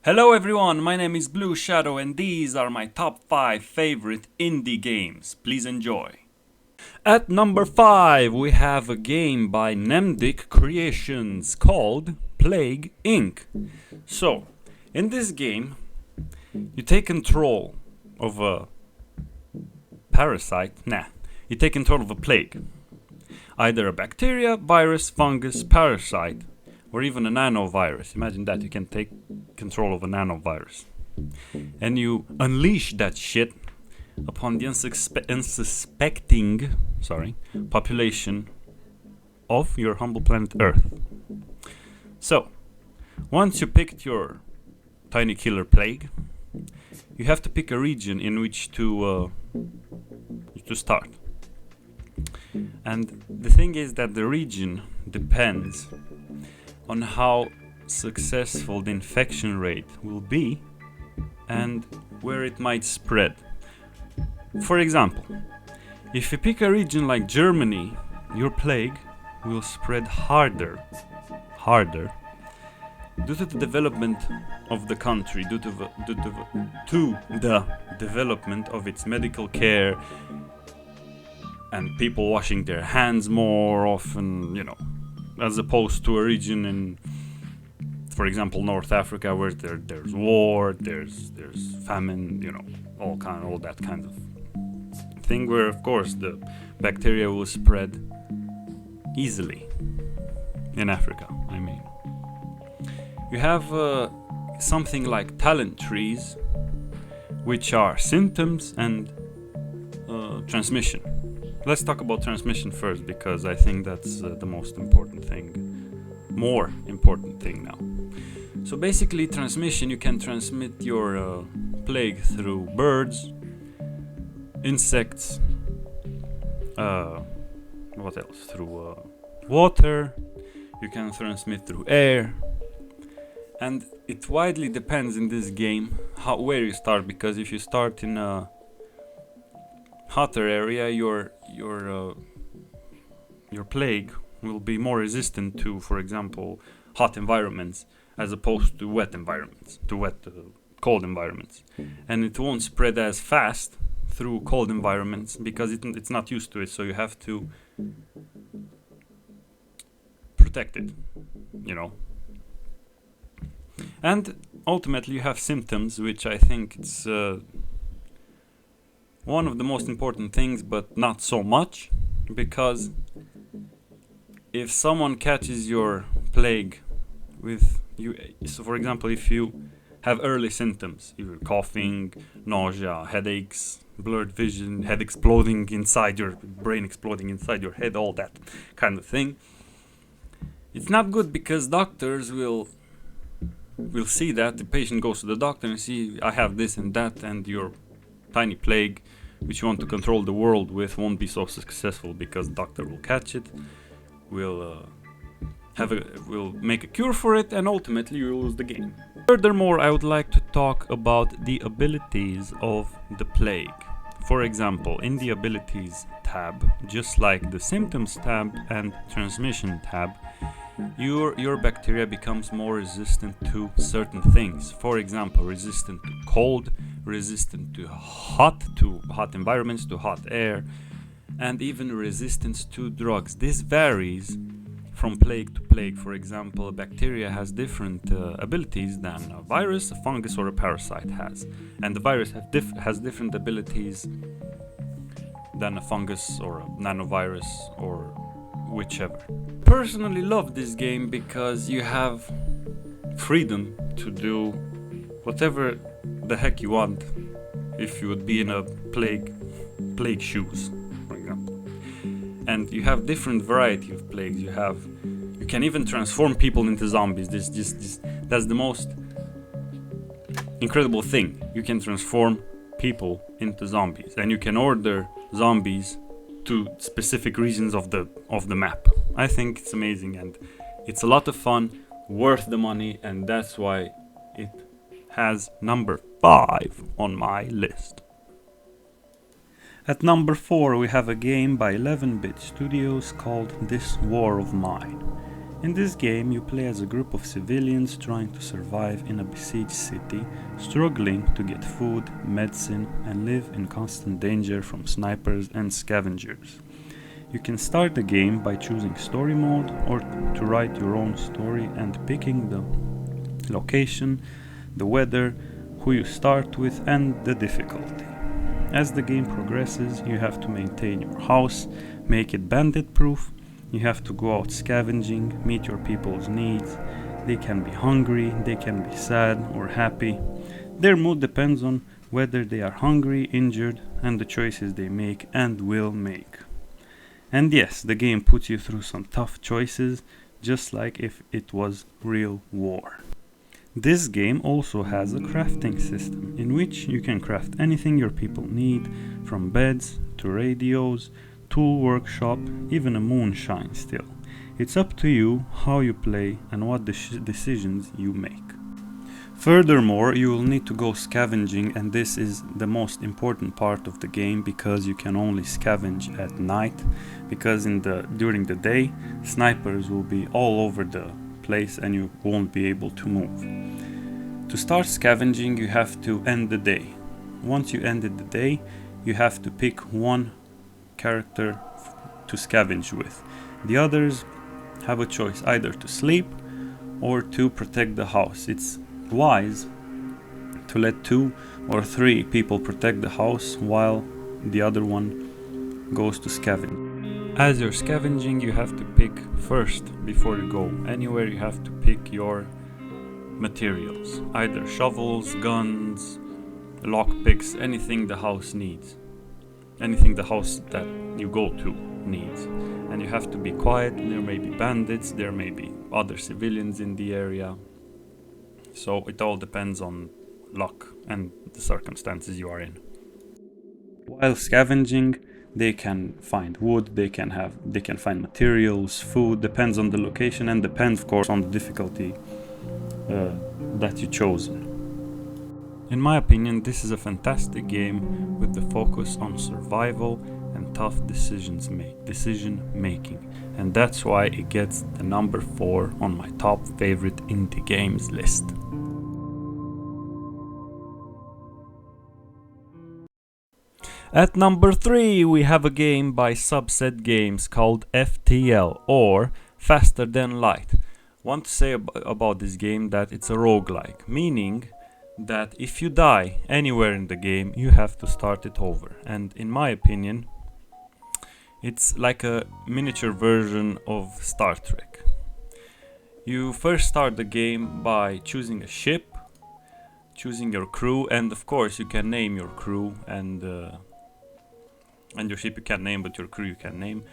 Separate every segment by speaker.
Speaker 1: Hello everyone, my name is Blue Shadow and these are my top 5 favorite indie games. Please enjoy. At number 5 we have a game by Nemdic Creations called Plague Inc. So, in this game you take control of a you take control of a plague. Either a bacteria, virus, fungus, parasite, or even a nanovirus. Imagine that, you can take control of a nanovirus. And you unleash that shit upon the unsuspecting population of your humble planet Earth. So, once you picked your tiny killer plague, you have to pick a region in which to start. And the thing is that the region depends on how successful the infection rate will be and where it might spread. For example, if you pick a region like Germany, your plague will spread harder due to the development of the country, due to the development of its medical care and people washing their hands more often, as opposed to a region in, for example, North Africa, where there's war, there's famine, all that kind of thing, where of course the bacteria will spread easily. In Africa, I mean, you have something like talent trees, which are symptoms and transmission. Let's talk about transmission first, because I think that's the most important thing, more important thing now. So basically, transmission, you can transmit your plague through birds, insects, what else? Through water, you can transmit through air, and it widely depends in this game where you start, because if you start in a hotter area, your plague will be more resistant to, for example, hot environments as opposed to wet environments, cold environments, and it won't spread as fast through cold environments because it's not used to it. So you have to protect it, And ultimately, you have symptoms, which I think it's one of the most important things, but not so much, because if someone catches your plague with you, so for example, if you have early symptoms, you're coughing, nausea, headaches, blurred vision, head exploding inside your brain, exploding inside your head, all that kind of thing, it's not good, because doctors will see that. The patient goes to the doctor and see, I have this and that, and your tiny plague, which you want to control the world with, won't be so successful, because the doctor will catch it, will make a cure for it, and ultimately you will lose the game. Furthermore, I would like to talk about the abilities of the plague. For example, in the abilities tab, just like the symptoms tab and transmission tab, your bacteria becomes more resistant to certain things. For example, resistant to cold, resistant to hot environments, to hot air, and even resistance to drugs. This varies from plague to plague. For example, a bacteria has different abilities than a virus, a fungus, or a parasite has, and the virus has different abilities than a fungus or a nanovirus or whichever. Personally love this game because you have freedom to do whatever the heck you want if you would be in a plague shoes, for example. And you have different variety of plagues. You can even transform people into zombies. That's the most incredible thing. You can transform people into zombies, and you can order zombies to specific regions of the map. I think it's amazing, and it's a lot of fun, worth the money, and that's why it has number 5 on my list. At number 4 we have a game by 11-bit Studios called This War of Mine. In this game, you play as a group of civilians trying to survive in a besieged city, struggling to get food, medicine, and live in constant danger from snipers and scavengers. You can start the game by choosing story mode or to write your own story and picking the location, the weather, who you start with, and the difficulty. As the game progresses, you have to maintain your house, make it bandit proof. You have to go out scavenging, meet your people's needs. They can be hungry, they can be sad or happy. Their mood depends on whether they are hungry, injured, and the choices they make and will make. And yes, the game puts you through some tough choices, just like if it was real war. This game also has a crafting system, in which you can craft anything your people need, from beds to radios, tool workshop, even a moonshine still. It's up to you how you play and what decisions you make. Furthermore, you will need to go scavenging, and this is the most important part of the game because you can only scavenge at night, because during the day snipers will be all over the place and you won't be able to move. To start scavenging, you have to end the day. Once you ended the day, you have to pick one character to scavenge with. The others have a choice, either to sleep or to protect the house. It's wise to let 2 or 3 people protect the house while the other one goes to scavenge. As you're scavenging, you have to pick first, before you go anywhere, you have to pick your materials, either shovels, guns, lockpicks, anything the house needs, anything the house that you go to needs. And you have to be quiet. There may be bandits, there may be other civilians in the area, so it all depends on luck and the circumstances you are in. While scavenging, they can find wood, they can find materials, food, depends on the location and depends of course on the difficulty that you chosen. In my opinion, this is a fantastic game with the focus on survival and tough decision making, and that's why it gets the number 4 on my top favorite indie games list. At number 3 we have a game by Subset Games called FTL, or Faster Than Light. Want to say about this game that it's a roguelike, meaning that if you die anywhere in the game you have to start it over, and in my opinion it's like a miniature version of Star Trek. You first start the game by choosing a ship, choosing your crew, and of course you can name your crew, and your ship you can't name, but your crew you can name.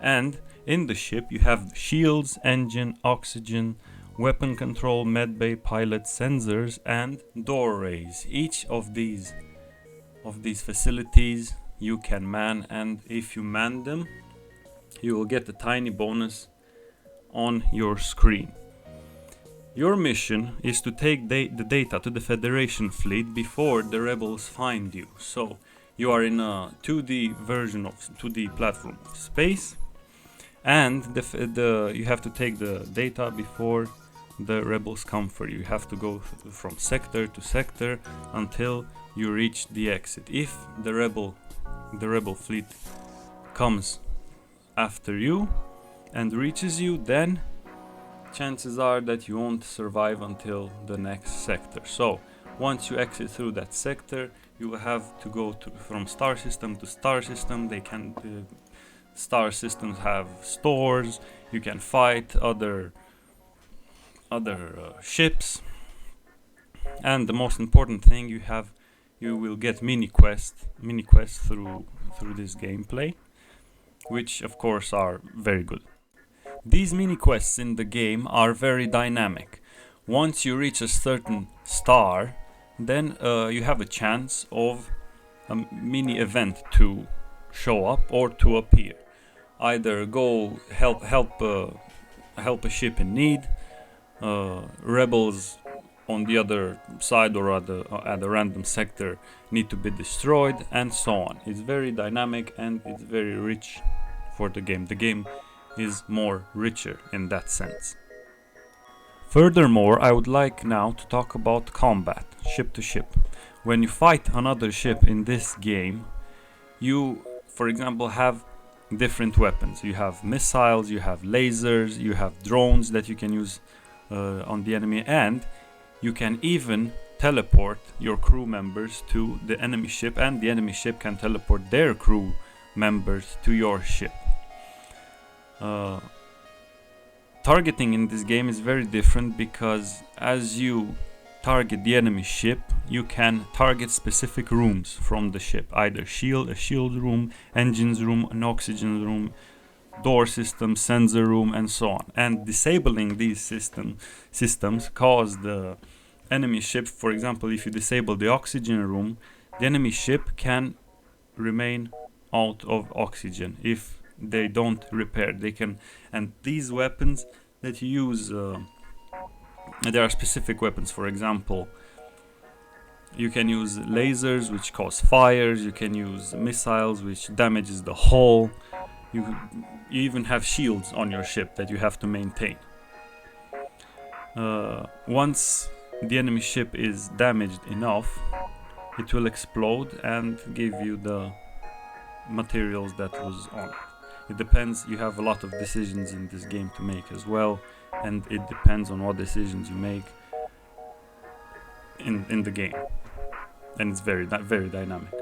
Speaker 1: And in the ship you have shields, engine, oxygen, weapon control, medbay, pilot, sensors, and doorways. Each of these facilities you can man, and if you man them you will get a tiny bonus on your screen. Your mission is to take the data to the Federation fleet before the rebels find you. So you are in a 2D version of 2D platform space, and you have to take the data before the rebels come for you. You have to go from sector to sector until you reach the exit. If the rebel fleet comes after you and reaches you, then chances are that you won't survive until the next sector. So once you exit through that sector, you will have to go from star system to star system. Star systems have stores. You can fight other ships, and the most important thing, you will get mini quests through this gameplay, which of course are very good. These mini quests in the game are very dynamic. Once you reach a certain star, then you have a chance of a mini event to show up or to appear. Either go help a ship in need, rebels on the other side or at a random sector need to be destroyed, and so on. It's very dynamic and it's very rich for the game. The game is more richer in that sense. Furthermore, I would like now to talk about combat, ship to ship. When you fight another ship in this game, you, for example, have different weapons. You have missiles, you have lasers, you have drones that you can use on the enemy, and you can even teleport your crew members to the enemy ship, and the enemy ship can teleport their crew members to your ship. Targeting in this game is very different because as you target the enemy ship, you can target specific rooms from the ship, either a shield room, engines room, an oxygen room, door system, sensor room, and so on. And disabling these systems cause the enemy ship, for example, if you disable the oxygen room, the enemy ship can remain out of oxygen if they don't repair. They can, and these weapons that you use, there are specific weapons. For example, you can use lasers which cause fires, you can use missiles which damages the hull, you even have shields on your ship that you have to maintain. Once the enemy ship is damaged enough, it will explode and give you the materials that was on it. It depends, you have a lot of decisions in this game to make as well, and it depends on what decisions you make in the game, and it's very dynamic.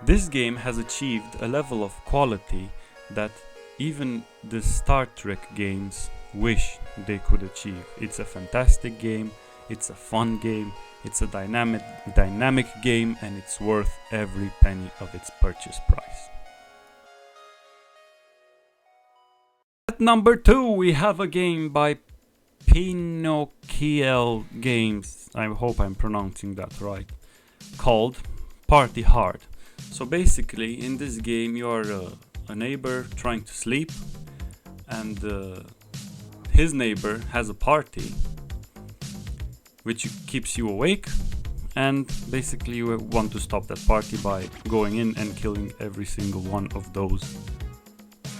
Speaker 1: This game has achieved a level of quality that even the Star Trek games wish they could achieve. It's a fantastic game, it's a fun game, it's a dynamic game, and it's worth every penny of its purchase price. At number 2 we have a game by Pinocchio Games, I hope I'm pronouncing that right, called Party Hard. So basically in this game you are a neighbor trying to sleep, and his neighbor has a party which keeps you awake, and basically you want to stop that party by going in and killing every single one of those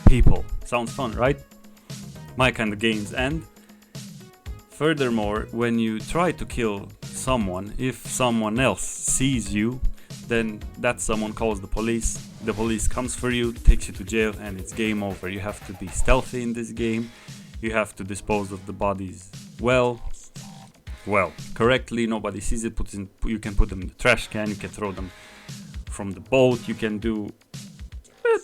Speaker 1: people. Sounds fun, right? My kind of games. And furthermore, when you try to kill someone, if someone else sees you, then that someone calls the police. The police comes for you, takes you to jail, and it's game over. You have to be stealthy in this game. You have to dispose of the bodies well, correctly. Nobody sees it. You can put them in the trash can. You can throw them from the boat. You can do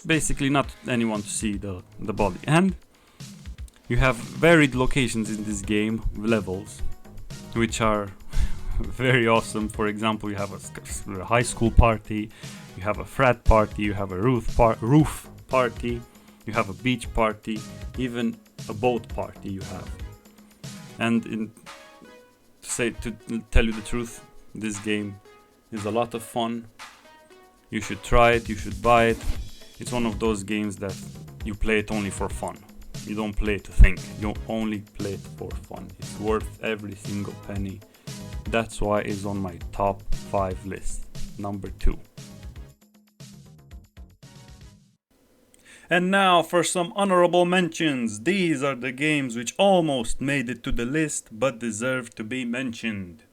Speaker 1: basically not anyone to see the body. And you have varied locations in this game, levels, which are very awesome. For example, you have a high school party, you have a frat party, you have a roof party, you have a beach party, even a boat party you have. And to tell you the truth, this game is a lot of fun. You should try it, you should buy it. It's one of those games that you play it only for fun. You don't play it to think, you only play it for fun. It's worth every single penny. That's why it's on my top 5 list, number 2. And now for some honorable mentions. These are the games which almost made it to the list but deserve to be mentioned.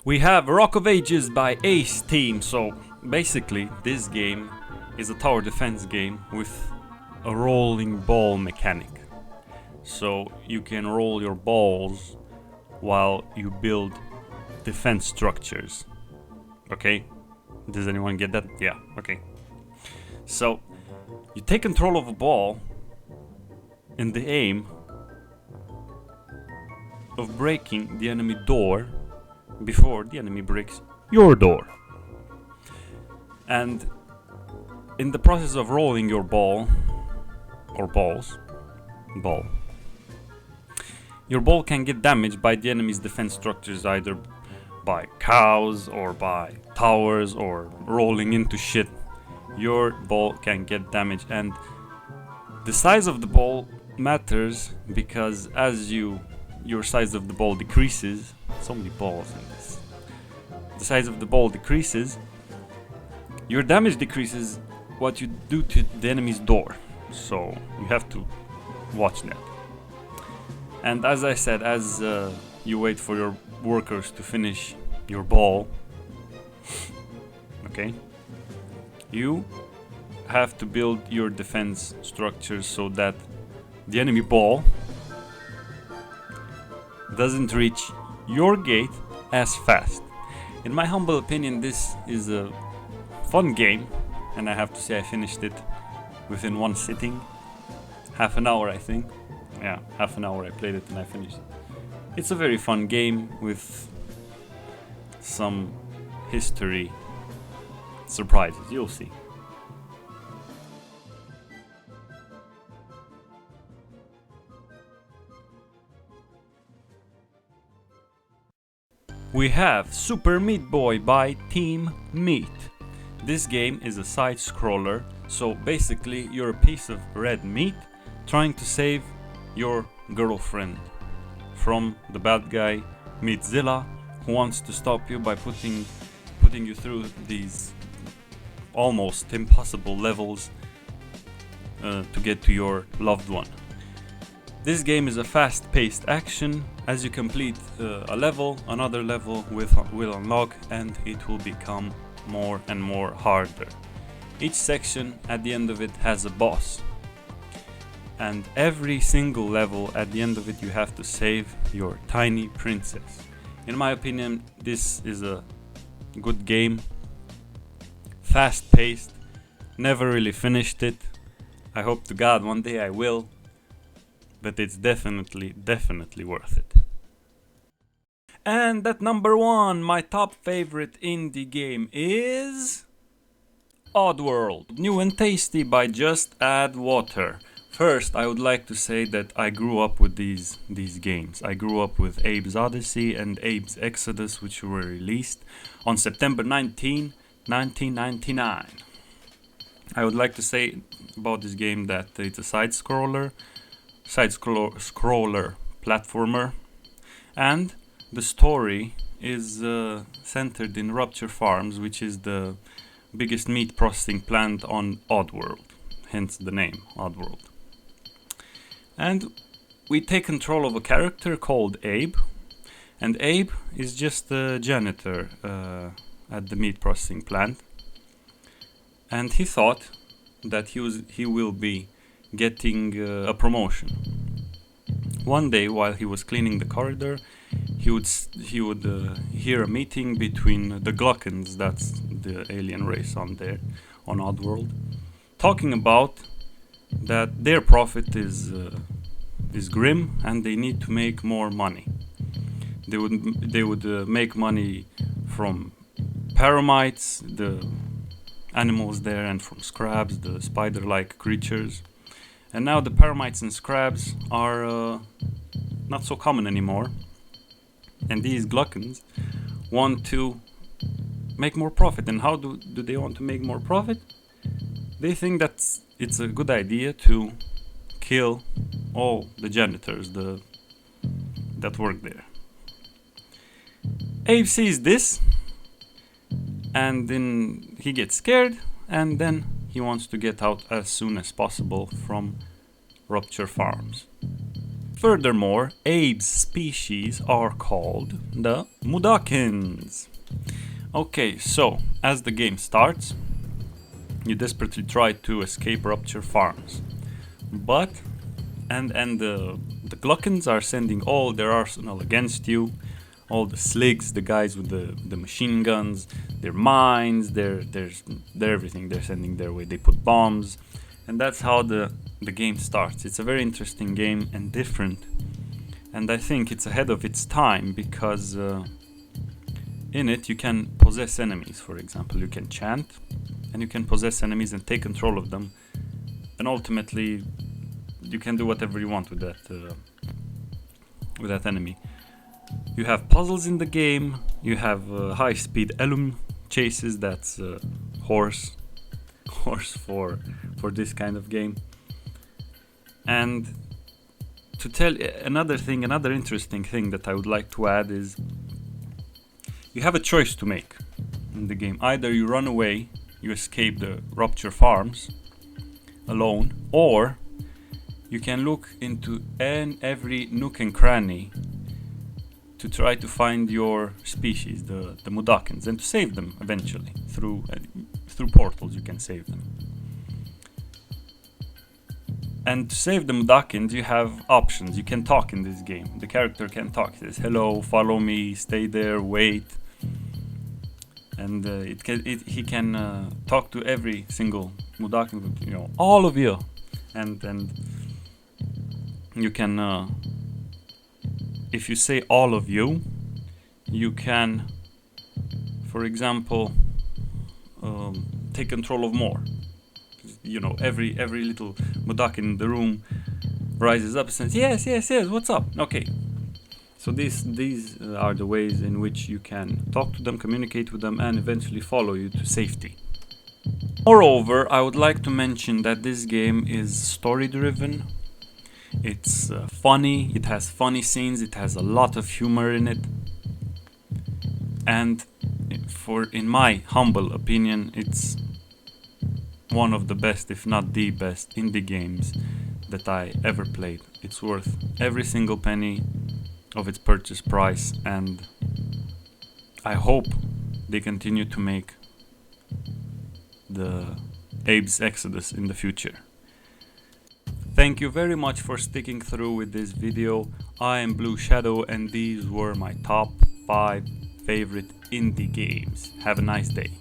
Speaker 1: We have Rock of Ages by Ace Team. So basically this game is a tower defense game with a rolling ball mechanic. So you can roll your balls while you build defense structures. Okay? Does anyone get that? Yeah, okay. So you take control of a ball in the aim of breaking the enemy door before the enemy breaks your door. And in the process of rolling your ball, or ball, your ball can get damaged by the enemy's defense structures, either by cows or by towers or rolling into shit. Your ball can get damaged, and the size of the ball matters because as your size of the ball decreases, so many balls in this, the size of the ball decreases, your damage decreases what you do to the enemy's door. so you have to watch that. And as I said, as you wait for your workers to finish your ball, okay, you have to build your defense structures so that the enemy ball doesn't reach your gate as fast. In my humble opinion, this is a fun game, and I have to say I finished it within one sitting. Half an hour, I think. Yeah, half an hour I played it and I finished it. It's a very fun game with some history surprises, you'll see. We have Super Meat Boy by Team Meat. This game is a side scroller, so basically you're a piece of red meat trying to save your girlfriend from the bad guy Meatzilla, who wants to stop you by putting you through these almost impossible levels to get to your loved one. This game is a fast-paced action. As you complete a level, another level will unlock and it will become more and more harder. Each section at the end of it has a boss. And every single level at the end of it you have to save your tiny princess. In my opinion, this is a good game. Fast-paced. Never really finished it. I hope to God one day I will. But it's definitely worth it. And at number 1, my top favorite indie game is Oddworld. New and tasty by Just Add Water. First, I would like to say that I grew up with these games. I grew up with Abe's Odyssey and Abe's Exodus, which were released on September 19, 1999. I would like to say about this game that it's a side-scroller platformer, and the story is centered in Rupture Farms, which is the biggest meat processing plant on Oddworld, hence the name Oddworld. And we take control of a character called Abe, and Abe is just a janitor at the meat processing plant, and he thought that he will be getting a promotion. One day, while he was cleaning the corridor, he would hear a meeting between the Gluckens, that's the alien race on Oddworld, talking about that their profit is grim and they need to make more money. They would make money from paramites, the animals there, and from scrabs, the spider-like creatures. And now the paramites and scrabs are not so common anymore. And these Gluckens want to make more profit. And how do they want to make more profit? They think that it's a good idea to kill all the janitors that work there. Abe sees this, and then he gets scared, and then he wants to get out as soon as possible from Rupture Farms. Furthermore, Abe's species are called the Mudokins. Okay, so as the game starts, you desperately try to escape Rupture Farms, but the Gluckens are sending all their arsenal against you. All the sligs, the guys with the machine guns, their mines, their everything they're sending their way. They put bombs, and that's how the game starts. It's a very interesting game and different, and I think it's ahead of its time because in it you can possess enemies. For example, you can chant, and you can possess enemies and take control of them, and ultimately you can do whatever you want with that enemy. You have puzzles in the game. You have high-speed Elum chases. That's horse for this kind of game. And to tell another interesting thing that I would like to add is you have a choice to make in the game. Either you run away, you escape the Rupture Farms, alone, or you can look into every nook and cranny to try to find your species, the Mudokons, and to save them eventually through portals. You can save them. And to save the Mudokons, you have options. You can talk in this game. The character can talk. It says, "Hello, follow me, stay there, wait." And he can talk to every single Mudokon, all of you. And you can, if you say all of you, you can, for example, take control of more. Every little Mudokon in the room rises up and says, yes, what's up? Okay. So these are the ways in which you can talk to them, communicate with them, and eventually follow you to safety. Moreover, I would like to mention that this game is story-driven. It's funny, it has funny scenes, it has a lot of humor in it. And in my humble opinion, it's one of the best, if not the best, indie games that I ever played. It's worth every single penny of its purchase price, and I hope they continue to make the Abe's Exodus in the future. Thank you very much for sticking through with this video. I am Blue Shadow, and these were my top 5 favorite indie games. Have a nice day.